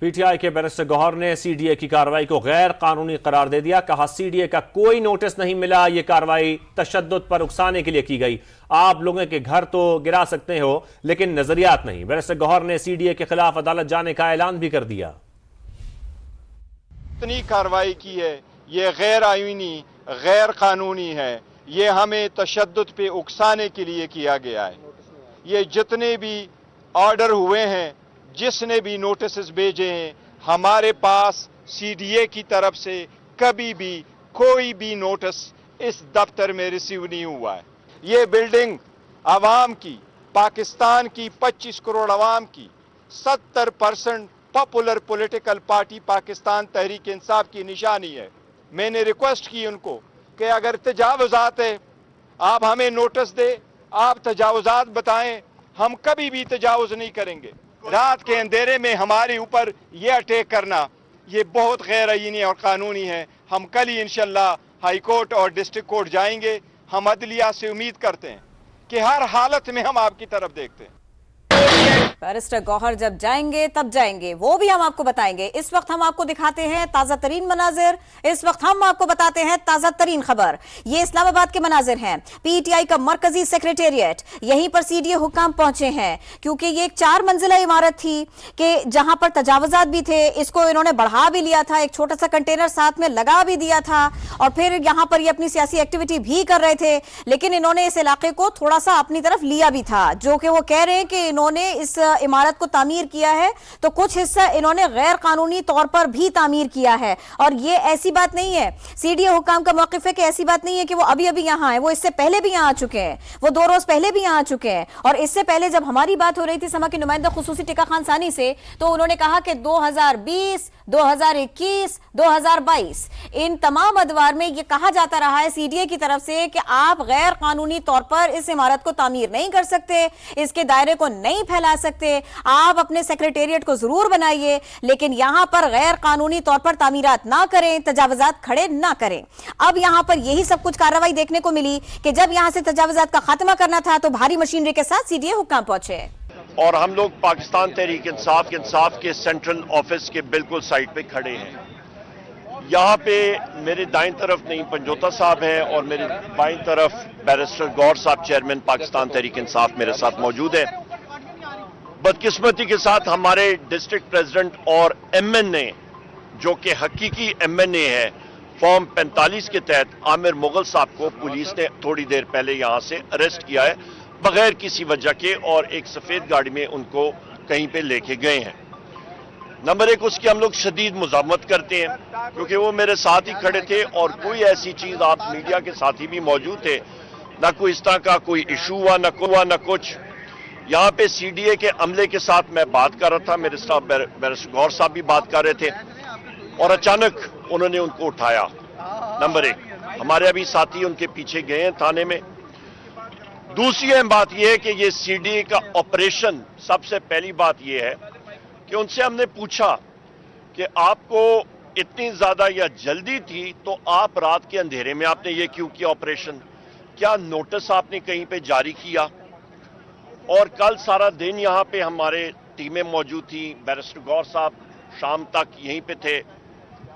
P T I کے barrister گوہر نے C D A کی کارروائی کو غیر قانونی قرار دے دیا. کہا سی ڈی اے کا کوئی نوٹس نہیں ملا, یہ کارروائی تشدد پر اکسانے کے لیے کی گئی. آپ لوگوں کے گھر تو گرا سکتے ہو لیکن نظریات نہیں. بیرسٹر گوہر نے سی ڈی اے کے خلاف عدالت جانے کا اعلان بھی کر دیا. اتنی کارروائی کی ہے یہ غیر آئینی, غیر قانونی ہے. یہ ہمیں تشدد پہ اکسانے کے لیے کیا گیا ہے. یہ جتنے بھی آرڈر ہوئے ہیں, جس نے بھی نوٹسز بھیجے ہیں, ہمارے پاس سی ڈی اے کی طرف سے کبھی بھی کوئی بھی نوٹس اس دفتر میں ریسیو نہیں ہوا ہے. یہ بلڈنگ عوام کی, پاکستان کی 25 کروڑ عوام کی 70% popular political party Pakistan Tehreek Insaf کی نشانی ہے. میں نے ریکویسٹ کی ان کو کہ اگر تجاوزات ہے آپ ہمیں نوٹس دے, آپ تجاوزات بتائیں, ہم کبھی بھی تجاوز نہیں کریں گے. رات کے اندھیرے میں ہمارے اوپر یہ اٹیک کرنا یہ بہت غیر آئینی اور قانونی ہے. ہم کل ہی انشاءاللہ ہائی کورٹ اور ڈسٹرکٹ کورٹ جائیں گے. ہم عدلیہ سے امید کرتے ہیں کہ ہر حالت میں ہم آپ کی طرف دیکھتے ہیں. بیرسٹر گوہر جب جائیں گے تب جائیں گے, وہ بھی ہم آپ کو بتائیں گے. اس وقت ہم آپ کو دکھاتے ہیں تازہ ترین مناظر. اس وقت ہم آپ کو بتاتے ہیں تازہ ترین خبر. یہ اسلام آباد کے مناظر ہیں. پی ٹی آئی کا مرکزی سیکریٹریٹ, یہیں پر سی ڈی اے حکام پہنچے ہیں کیونکہ یہ ایک 4 منزلہ عمارت تھی کہ جہاں پر تجاوزات بھی تھے. اس کو انہوں نے بڑھا بھی لیا تھا, ایک چھوٹا سا کنٹینر ساتھ میں لگا بھی دیا تھا, اور پھر یہاں پر یہ اپنی سیاسی ایکٹیویٹی بھی کر رہے تھے. لیکن انہوں نے اس علاقے کو تھوڑا سا اپنی طرف لیا بھی تھا, جو کہ وہ کہہ رہے ہیں کہ انہوں نے اس عمارت کو تعمیر کیا ہے تو کچھ حصہ انہوں نے غیر قانونی طور پر بھی تعمیر کیا ہے. اور یہ ایسی بات نہیں ہے, سی ڈی اے حکام کا موقف ہے کہ ایسی بات نہیں ہے کہ وہ ابھی یہاں ہیں. وہ اس سے پہلے بھی یہاں آ چکے ہیں, وہ 2 روز پہلے بھی یہاں آ چکے ہیں. اور اس سے پہلے جب ہماری بات ہو رہی تھی سما کے نمائندہ خصوصی ٹکا خان ثانی سے, تو انہوں نے کہا کہ 2020 2021 2022 ان تمام ادوار میں یہ کہا جاتا رہا ہے سی ڈی اے کی طرف سے کہ آپ غیر قانونی طور پر اس عمارت کو تعمیر نہیں کر سکتے, اس کے دائرے کو نہیں پھیلا سکتے. آپ اپنے سیکریٹریٹ کو ضرور بنائیے لیکن یہاں پر غیر قانونی طور پر تعمیرات نہ کریں, تجاوزات کھڑے نہ کریں. اب یہاں پر یہی سب کچھ کارروائی دیکھنے کو ملی کہ جب یہاں سے تجاوزات کا خاتمہ کرنا تھا تو بھاری مشینری کے ساتھ سی ڈی اے حکام پہنچے. اور ہم لوگ پاکستان تحریک انصاف کے سینٹرل آفس کے بالکل سائٹ پہ کھڑے ہیں. یہاں پہ میرے دائیں طرف نعیم پنجوتا صاحب ہیں اور میرے بائیں طرف بیرسٹر گوہر صاحب چیئرمین پاکستان تحریک انصاف میرے ساتھ موجود ہیں. بدقسمتی کے ساتھ ہمارے ڈسٹرکٹ پریزیڈنٹ اور ایم این اے جو کہ حقیقی ایم این اے ہے فارم 45 کے تحت عامر مغل صاحب کو پولیس نے تھوڑی دیر پہلے یہاں سے اریسٹ کیا ہے بغیر کسی وجہ کے, اور ایک سفید گاڑی میں ان کو کہیں پہ لے کے گئے ہیں. نمبر 1 اس کی ہم لوگ شدید مذمت کرتے ہیں کیونکہ وہ میرے ساتھ ہی کھڑے تھے اور کوئی ایسی چیز, آپ میڈیا کے ساتھی بھی موجود تھے, نہ کوئی اس طرح کا کوئی ایشو ہوا نہ کچھ. یہاں پہ سی ڈی اے کے عملے کے ساتھ میں بات کر رہا تھا, میرے ساتھ بیرسٹر گوہر صاحب بھی بات کر رہے تھے اور اچانک انہوں نے ان کو اٹھایا. نمبر 1 ہمارے ابھی ساتھی ان کے پیچھے گئے ہیں تھانے میں. دوسری اہم بات یہ ہے کہ یہ سی ڈی اے کا آپریشن, سب سے پہلی بات یہ ہے کہ ان سے ہم نے پوچھا کہ آپ کو اتنی زیادہ یا جلدی تھی تو آپ رات کے اندھیرے میں آپ نے یہ کیوں کیا آپریشن, کیا نوٹس آپ نے کہیں پہ جاری کیا؟ اور کل سارا دن یہاں پہ ہمارے ٹیمیں موجود تھیں, بیرسٹر گوہر صاحب شام تک یہیں پہ تھے,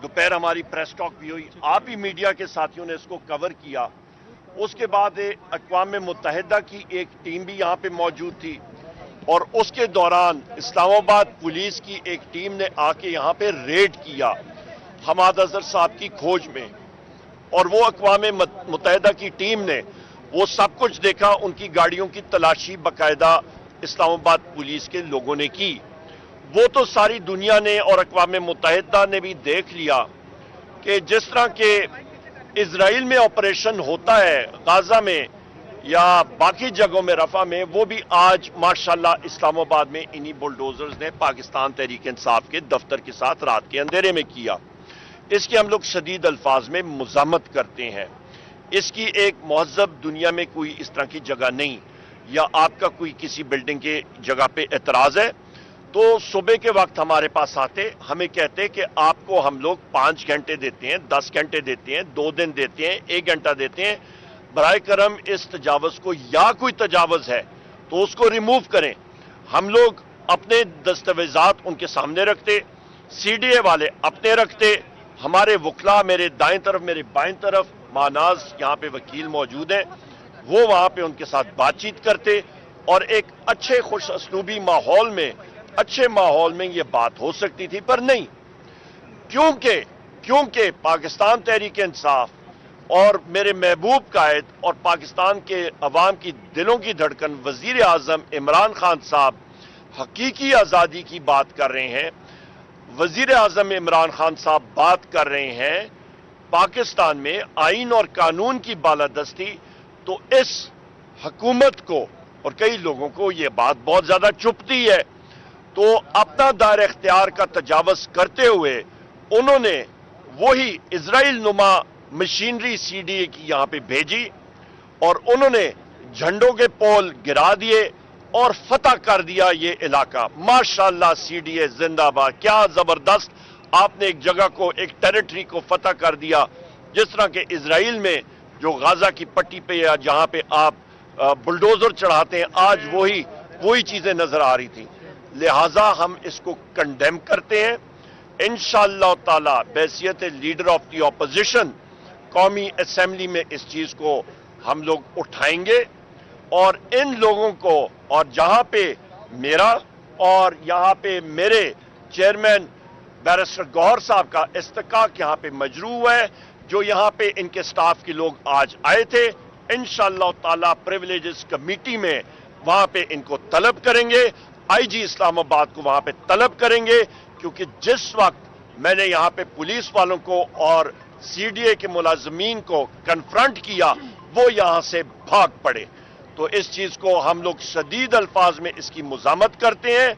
دوپہر ہماری پریس ٹاک بھی ہوئی, آپ ہی میڈیا کے ساتھیوں نے اس کو کور کیا. اس کے بعد اقوام متحدہ کی ایک ٹیم بھی یہاں پہ موجود تھی اور اس کے دوران اسلام آباد پولیس کی ایک ٹیم نے آ کے یہاں پہ ریڈ کیا حماد اظہر صاحب کی کھوج میں, اور وہ اقوام متحدہ کی ٹیم نے وہ سب کچھ دیکھا. ان کی گاڑیوں کی تلاشی باقاعدہ اسلام آباد پولیس کے لوگوں نے کی. وہ تو ساری دنیا نے اور اقوام متحدہ نے بھی دیکھ لیا کہ جس طرح کے اسرائیل میں آپریشن ہوتا ہے غزہ میں یا باقی جگہوں میں رفح میں, وہ بھی آج ماشاءاللہ اسلام آباد میں انہی بلڈوزرز نے پاکستان تحریک انصاف کے دفتر کے ساتھ رات کے اندھیرے میں کیا. اس کی ہم لوگ شدید الفاظ میں مذمت کرتے ہیں. اس کی ایک مہذب دنیا میں کوئی اس طرح کی جگہ نہیں. یا آپ کا کوئی کسی بلڈنگ کے جگہ پہ اعتراض ہے تو صبح کے وقت ہمارے پاس آتے, ہمیں کہتے کہ آپ کو ہم لوگ 5 گھنٹے دیتے ہیں, 10 گھنٹے دیتے ہیں, 2 دن دیتے ہیں, 1 گھنٹہ دیتے ہیں, برائے کرم اس تجاوز کو, یا کوئی تجاوز ہے تو اس کو ریموو کریں. ہم لوگ اپنے دستاویزات ان کے سامنے رکھتے CDA वाले अपने रखते, हमारे वकला मेरे दाएं तरफ मेरे बाएं तरफ मानाज यहाँ पे वकील मौजूद हैं, वो वहां पे उनके साथ बातचीत करते और एक अच्छे खुश असलूबी माहौल में, अच्छे माहौल में ये बात हो सकती थी, पर नहीं, क्योंकि पाकिस्तान तहरीक इंसाफ और मेरे महबूब कायद और पाकिस्तान के अवाम की दिलों की धड़कन वजीर आजम इमरान खान साहब हकीकी आज़ादी की बात कर रहे हैं। वजीर आजम इमरान खान साहब बात कर रहे हैं पाकिस्तान में आइन और कानून की बालादस्ती, तो इस हुकूमत को और कई लोगों को यह बात बहुत ज्यादा चुभती है, तो अपना दायरा इख्तियार का तजावुज करते हुए उन्होंने वही इजराइल नुमा मशीनरी CDA की यहां पे भेजी और उन्होंने झंडों के पोल गिरा दिए और फतह कर दिया ये इलाका। माशाअल्लाह CDA जिंदाबाद, क्या जबरदस्त आपने एक जगह को, एक टेरिटरी को फतह कर दिया, जिस तरह के इजराइल में जो गाजा की पट्टी पे या जहां पे आप बुलडोजर चढ़ाते हैं, आज वही चीजें नजर आ रही थी। लिहाजा हम इसको कंडेम करते हैं। इंशाअल्लाह ताला बैसियत लीडर ऑफ द ऑपोजिशन कौमी असेंबली में इस चीज को हम लोग उठाएंगे और इन लोगों को, और जहां पे मेरा और यहां पे मेरे चेयरमैन बैरिस्टर गौहर साहब का इस्तकाक यहां पे मजरू हुआ है, जो यहां पे इनके स्टाफ के लोग आज आए थे, इंशाअल्लाह ताला प्रिविलेजेस कमेटी में वहां पे इनको तलब करेंगे, IG इस्लामाबाद को वहां पे तलब करेंगे, क्योंकि जिस वक्त मैंने यहां पे पुलिस वालों को और CDA के मुलाजमीन को कन्फ्रंट किया, वो यहां से भाग पड़े। तो इस चीज को हम लोग शदीद अल्फाज में इसकी मुजामत करते हैं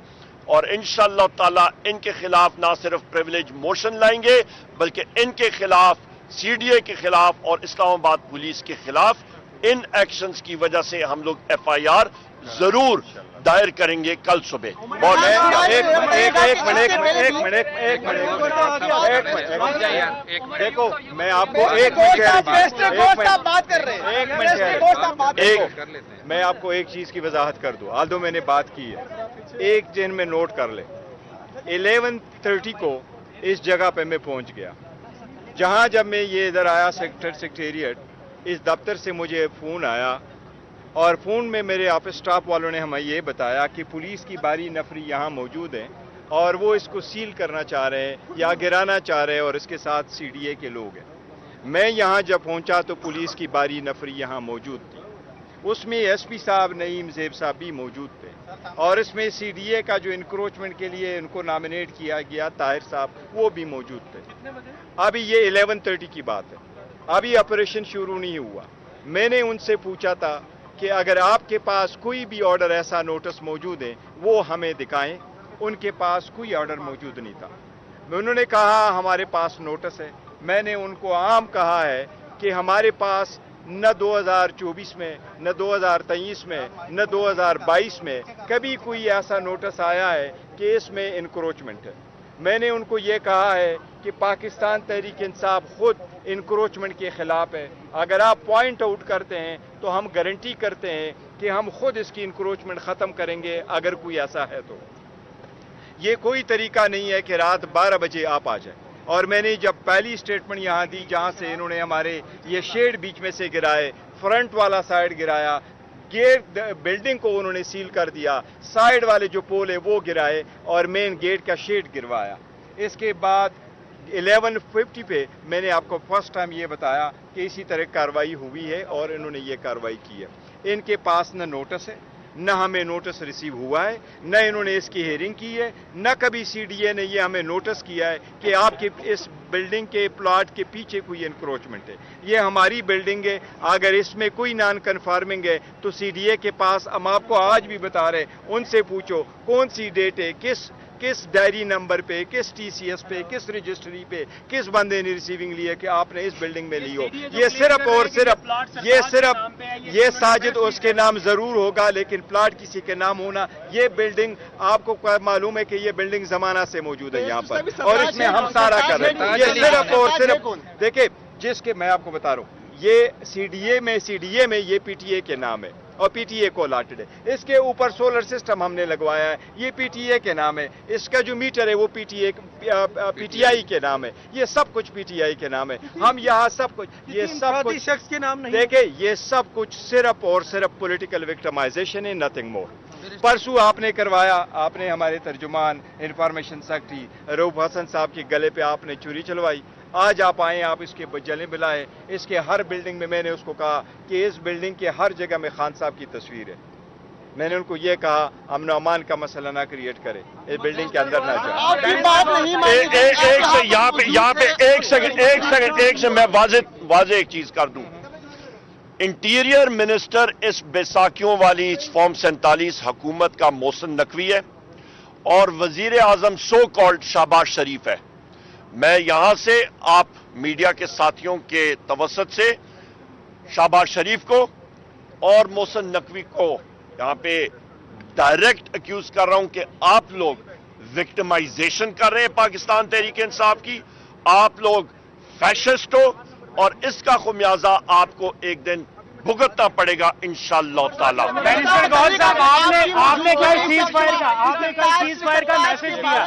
और इंशाअल्लाह ताला इनके खिलाफ ना सिर्फ प्रिविलेज मोशन लाएंगे, बल्कि इनके खिलाफ, CDA के खिलाफ और इस्लामाबाद पुलिस के खिलाफ इन एक्शंस की वजह से हम लोग FIR जरूर दायर करेंगे कल सुबह। देखो, मैं आपको मैं आपको एक चीज की वजाहत कर दूं, आल्दो मैंने बात की है, एक जन में नोट कर ले। 11:30 को इस जगह पे मैं पहुंच गया, जहां जब मैं ये इधर आया सेक्रेटेरिएट, इस दफ्तर से मुझे फोन आया और फोन में मेरे ऑफिस स्टाफ वालों ने हमें ये बताया कि पुलिस की बारी नफरी यहाँ मौजूद है और वो इसको सील करना चाह रहे हैं या गिराना चाह रहे हैं और इसके साथ CDA के लोग हैं। मैं यहाँ जब पहुँचा तो पुलिस की बारी नफरी यहाँ मौजूद थी, उसमें SP साहब नईम ज़ेब साहब भी मौजूद थे और इसमें CDA का जो इंक्रोचमेंट के लिए उनको नॉमिनेट किया गया ताहिर साहब, वो भी मौजूद थे। अभी ये 11:30 की बात है, अभी ऑपरेशन शुरू नहीं हुआ। मैंने उनसे पूछा था कि अगर आपके पास कोई भी ऑर्डर ऐसा नोटिस मौजूद है वो हमें दिखाएं, उनके पास कोई ऑर्डर मौजूद नहीं था। उन्होंने कहा हमारे पास नोटिस है। मैंने उनको आम कहा है कि हमारे पास न 2024 में, न 2023 में, न 2022 में कभी कोई ऐसा नोटिस आया है कि इसमें इंक्रोचमेंट है। मैंने उनको ये कहा है कि पाकिस्तान तहरीक इंसाफ खुद इंक्रोचमेंट के खिलाफ है। अगर आप पॉइंट आउट करते हैं तो हम गारंटी करते हैं कि हम खुद इसकी इंक्रोचमेंट ख़त्म करेंगे अगर कोई ऐसा है तो। ये कोई तरीका नहीं है कि रात 12 बजे आप आ जाए। और मैंने जब पहली स्टेटमेंट यहाँ दी, जहाँ से इन्होंने हमारे ये शेड बीच में से गिराए, फ्रंट वाला साइड गिराया, गेट बिल्डिंग को उन्होंने सील कर दिया, साइड वाले जो पोल है वो गिराए और मेन गेट का शेड गिरवाया। इसके बाद 11:50 पे मैंने आपको फर्स्ट टाइम ये बताया कि इसी तरह कार्रवाई हुई है और इन्होंने ये कार्रवाई की है। इनके पास न नोटिस है, न हमें नोटिस रिसीव हुआ है, न इन्होंने इसकी हियरिंग की है, न कभी CDA ने ये हमें नोटिस किया है कि आपके इस बिल्डिंग के प्लॉट के पीछे कोई इंक्रोचमेंट है। ये हमारी बिल्डिंग है, अगर इसमें कोई नॉन कन्फर्मिंग है तो CDA के पास, हम आपको आज भी बता रहे, उनसे पूछो कौन सी डेट है, किस डायरी नंबर पे, किस TCS पे, किस रजिस्ट्री पे, किस बंदे ने रिसीविंग ली है कि आपने इस बिल्डिंग में ली हो। ये सिर्फ और सिर्फ ये साजिद उसके नाम जरूर होगा, लेकिन प्लाट किसी के नाम होना, ये बिल्डिंग आपको मालूम है कि ये बिल्डिंग जमाना से मौजूद है यहाँ पर और इसमें हम सारा कर रहे हैं। ये सिर्फ और सिर्फ देखिए, जिसके मैं आपको बता रहा हूँ, ये CDA में ये PTA के नाम है और पीटीए को अलॉटेड है। इसके ऊपर सोलर सिस्टम हमने लगवाया है, ये पीटीए के नाम है। इसका जो मीटर है वो पीटीआई के नाम है। ये सब कुछ पीटीआई के नाम है। हम यहाँ सब कुछ, ये सब कुछ शख्स के नाम नहीं। देखे, ये सब कुछ सिर्फ और सिर्फ पॉलिटिकल विक्टिमाइजेशन है, नथिंग मोर। परसों आपने करवाया, आपने हमारे तर्जुमान इंफॉर्मेशन सेक्रेटरी रऊफ हसन साहब के गले पे आपने चूरी चलवाई। आज आप आए, आप इसके जले बिलाए। इसके हर बिल्डिंग में मैंने उसको कहा कि इस बिल्डिंग के हर जगह में खान साहब की तस्वीर है। मैंने उनको ये कहा अमन अमान का मसला ना क्रिएट करे, इस बिल्डिंग के अंदर ना जाए। यहाँ पे एक सेकंड मैं वाजे एक चीज कर दूं। इंटीरियर मिनिस्टर इस बैसाखियों वाली फॉर्म 47 हुकूमत का मोहसिन नकवी है और वजीर आजम सो कॉल्ड शहबाज शरीफ है। मैं यहां से आप मीडिया के साथियों के तवसत से शहबाज शरीफ को और मोहसिन नकवी को यहां पे डायरेक्ट अक्यूज कर रहा हूं कि आप लोग विक्टिमाइजेशन कर रहे हैं पाकिस्तान तहरीक इंसाफ की। आप लोग फैशिस्ट हो और इसका खुमियाजा आपको एक दिन भुगतना पड़ेगा इंशाअल्लाह ताला। बैरिस्टर गौहर साहब, आपने कल सीज फायर का मैसेज दिया।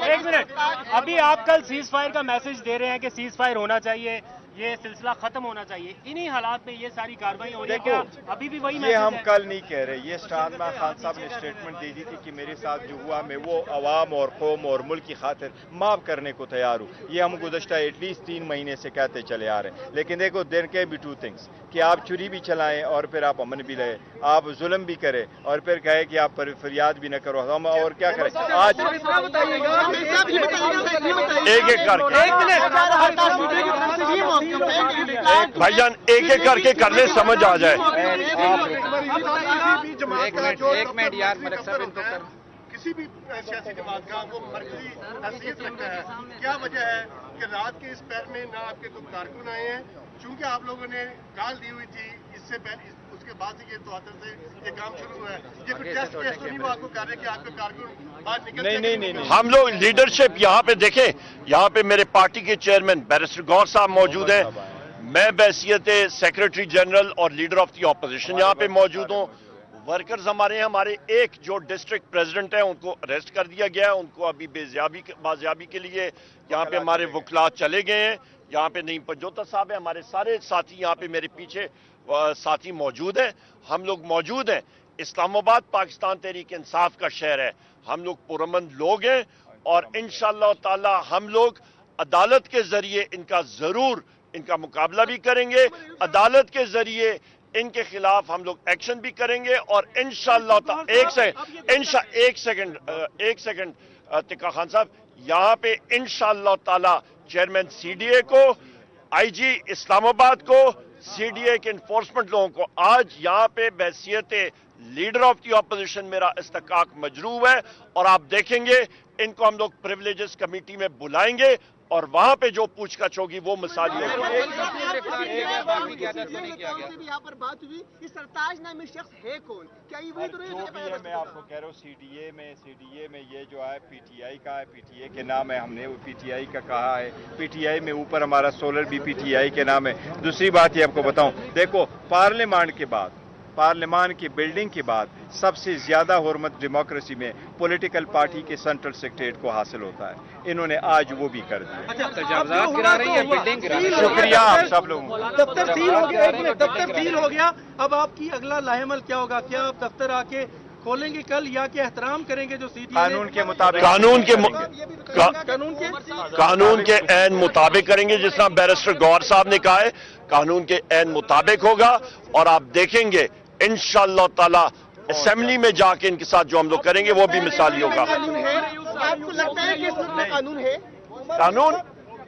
एक मिनट, अभी आप कल सीज फायर का मैसेज दे रहे हैं कि सीज फायर होना चाहिए, ये सिलसिला खत्म होना चाहिए। इन्हीं हालात में ये सारी कार्रवाई हो रही है, क्या अभी भी वही ये मैसेज हम है? कल नहीं कह रहे। ये स्टारमा खान साहब ने स्टेटमेंट दे दी थी कि मेरे साथ जो हुआ मैं वो अवाम और कौम और मुल्क की खातिर माफ करने को तैयार हूँ। ये हम गुज़श्ता एटलीस्ट 3 महीने से कहते चले आ रहे हैं। लेकिन देखो, there can be two things, कि आप चुरी भी चलाएं और फिर आप अमन भी रहे, आप जुल्म भी करें और फिर कहे कि आप फरियाद भी न करो। हम और क्या करें? आज एक एक करके भाईजान एक एक करके करने समझ आ जाए। एक मिनट यार, मलिक साहब इनको कर। किसी भी सियासी जमात का वो मरकजी हैसियत रखता है। क्या वजह है कि रात के इस पैर में ना आपके कोई कारकुन आए हैं? चूंकि आप लोगों ने गाल दी हुई थी, इससे पहले उसके बाद से ये तौर से ये काम शुरू हुआ है। ये कोई टेस्ट केस तो नहीं वो आपको कर रहे कि आपके कारकुन बाहर निकल? नहीं। हम लोग लीडरशिप यहाँ पे देखें, यहाँ पे मेरे पार्टी के चेयरमैन बैरिस्टर गौहर साहब मौजूद हैं। मैं बहैसियत सेक्रेटरी जनरल और लीडर ऑफ द ऑपोजिशन यहाँ पे मौजूद हूँ। वर्कर्स हमारे एक जो डिस्ट्रिक्ट प्रेसिडेंट है उनको अरेस्ट कर दिया गया है। उनको अभी बाजियाबी के लिए यहाँ पे हमारे वकला चले गए हैं। यहाँ पे नईम पंजोता साहब है, हमारे सारे साथी यहाँ पे मेरे पीछे साथी मौजूद हैं। हम लोग मौजूद हैं। इस्लामाबाद पाकिस्तान तहरीक इंसाफ का शहर है। हम लोग पुरअमन लोग हैं और इंशाअल्लाह ताला हम लोग अदालत के जरिए इनका मुकाबला भी करेंगे। अदालत के जरिए इनके खिलाफ हम लोग एक्शन भी करेंगे और इंशाअल्लाह एक सेकंड तिक्का खान साहब, यहाँ पे इंशाअल्लाह ताला चेयरमैन सीडीए को, आईजी इस्लामाबाद को, सीडीए के इन्फोर्समेंट लोगों को आज यहाँ पे बहैसियत लीडर ऑफ द ऑपोजिशन मेरा इस्तकाक मजरूब है और आप देखेंगे इनको हम लोग प्रिविलेजेस कमेटी में बुलाएंगे और वहां पे जो पूछताछ होगी वो मिसाली होगी। यहाँ पर बात हुई कि सरताज नामी शख्स है कौन? क्या ये वही तो नहीं? जो भी है, मैं आपको कह रहा हूँ सीडीए में ये जो है पीटीआई का है, पीटीए के नाम है, हमने वो पीटीआई का कहा है। पीटीआई में ऊपर हमारा सोलर भी पीटीआई के नाम है। दूसरी बात ये आपको बताऊं, देखो पार्लियामान की बिल्डिंग के बाद सबसे ज्यादा हुर्मत डेमोक्रेसी में पॉलिटिकल पार्टी के सेंट्रल सेक्रेटरीट को हासिल होता है। इन्होंने आज वो भी कर दिया। शुक्रिया आप सब लोगों का। दफ्तर सील हो गया। अब आपकी अगला लाहेमल क्या होगा? क्या आप दफ्तर आके खोलेंगे कल या कि एहतराम करेंगे जो सीट कानून के मुताबिक कानून के ऐन मुताबिक करेंगे, जिस तरह बैरिस्टर गौहर साहब ने कहा है कानून के ऐन मुताबिक होगा और आप देखेंगे इंशाअल्लाह ताला असेंबली में जाके इनके साथ जो हम लोग करेंगे वो भी मिसाली होगा। आपको लगता है कि इस मुल्क में कानून है? कानून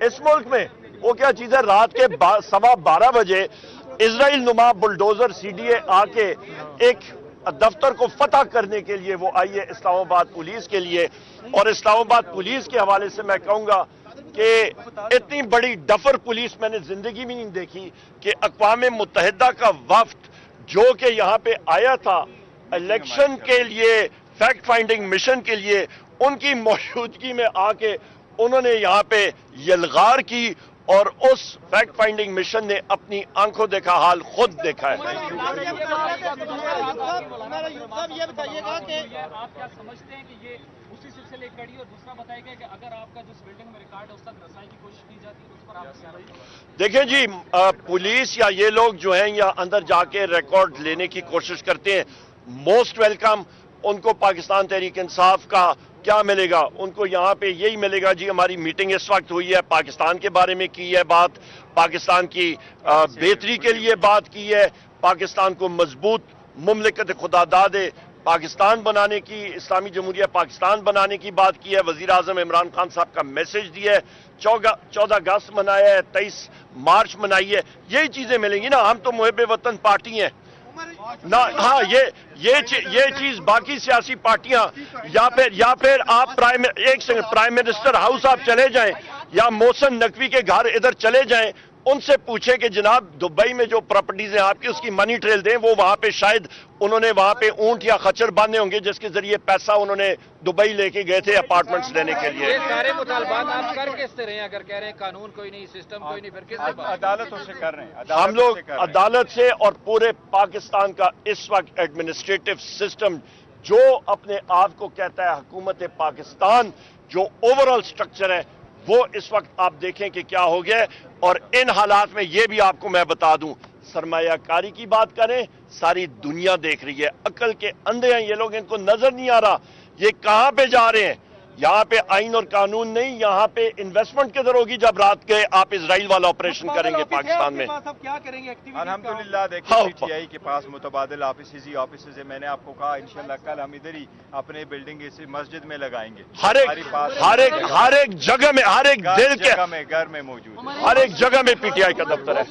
इस मुल्क में वो क्या चीज है? रात के 12:15 बजे इजराइल नुमा बुलडोजर सीडीए आके एक दफ्तर को फतह करने के लिए वो आई है इस्लामाबाद पुलिस के लिए। और इस्लामाबाद पुलिस के हवाले से मैं कहूंगा कि इतनी बड़ी डफर पुलिस मैंने जिंदगी में नहीं देखी कि अक़वाम मुत्तहिदा का वफ्द जो कि यहाँ पे आया था इलेक्शन के लिए, फैक्ट फाइंडिंग मिशन के लिए, उनकी मौजूदगी में आके उन्होंने यहाँ पे यलगार की اور اس فیکٹ فائنڈنگ مشن نے اپنی آنکھوں دیکھا حال خود دیکھا ہے. یہ بتائیے گا کہ آپ کیا سمجھتے ہیں کہ یہ اسی سلسلے کڑی، اور دوسرا بتائے گا کہ اگر آپ کا جس بلڈنگ میں ریکارڈ ہے اس تک رسائی کی کوشش کی جاتی ہے تو اس پر آپ کیا رائے ہیں؟ دیکھیں جی، پولیس یا یہ لوگ جو ہیں یا اندر جا کے ریکارڈ لینے کی کوشش کرتے ہیں، موسٹ ویلکم. ان کو پاکستان تحریک انصاف کا کیا ملے گا؟ ان کو یہاں پہ یہی ملے گا جی ہماری میٹنگ اس وقت ہوئی ہے، پاکستان کے بارے میں کی ہے بات، پاکستان کی بہتری کے لیے بات کی ہے، پاکستان کو مضبوط مملکت خدا داد پاکستان بنانے کی، اسلامی جمہوریہ پاکستان بنانے کی بات کی ہے. وزیر اعظم عمران خان صاحب کا میسج دیا ہے، 14 اگست منایا ہے، 23 مارچ منائی ہے. یہی چیزیں ملیں گی نا. ہم تو محب وطن پارٹی ہیں نہ. ہاں یہ چیز باقی سیاسی پارٹیاں یا پھر آپ پرائم منسٹر ہاؤس آپ چلے جائیں یا محسن نقوی کے گھر ادھر چلے جائیں، ان سے پوچھیں کہ جناب دبئی میں جو پراپرٹیز ہیں آپ کی اس کی منی ٹریل دیں. وہ وہاں پہ شاید انہوں نے وہاں پہ اونٹ یا خچر باندھے ہوں گے جس کے ذریعے پیسہ انہوں نے دبئی لے کے گئے تھے اپارٹمنٹس لینے کے لیے. یہ سارے مطالبات آپ کر کس طرح ہیں؟ اگر کہہ رہے ہیں قانون کوئی نہیں، سسٹم کوئی نہیں، پھر کس سے بات؟ عدالتوں سے کر رہے ہیں. ہم لوگ عدالت سے اور پورے پاکستان کا اس وقت ایڈمنسٹریٹو سسٹم جو اپنے آپ کو کہتا ہے حکومت پاکستان، جو اوورآل سٹرکچر ہے وہ اس وقت آپ دیکھیں کہ کیا ہو گیا ہے. اور ان حالات میں یہ بھی آپ کو میں بتا دوں، سرمایہ کاری کی بات کریں، ساری دنیا دیکھ رہی ہے. عقل کے اندھے ہیں یہ لوگ، ان کو نظر نہیں آ رہا یہ کہاں پہ جا رہے ہیں. یہاں پہ آئین اور قانون نہیں، یہاں پہ انویسٹمنٹ کدھر ہوگی جب رات کے آپ اسرائیل والا آپریشن کریں گے پاکستان میں. آپ کیا کریں گے؟ الحمدللہ دیکھیں پی ٹی آئی کے پاس متبادل آفیسز ہے. میں نے آپ کو کہا انشاءاللہ کل ہم ادھر ہی اپنے بلڈنگ اس مسجد میں لگائیں گے. ہر ایک جگہ میں، ہر ایک دل کے گھر میں موجود ہے. ہر ایک جگہ میں پی ٹی آئی کا دفتر ہے.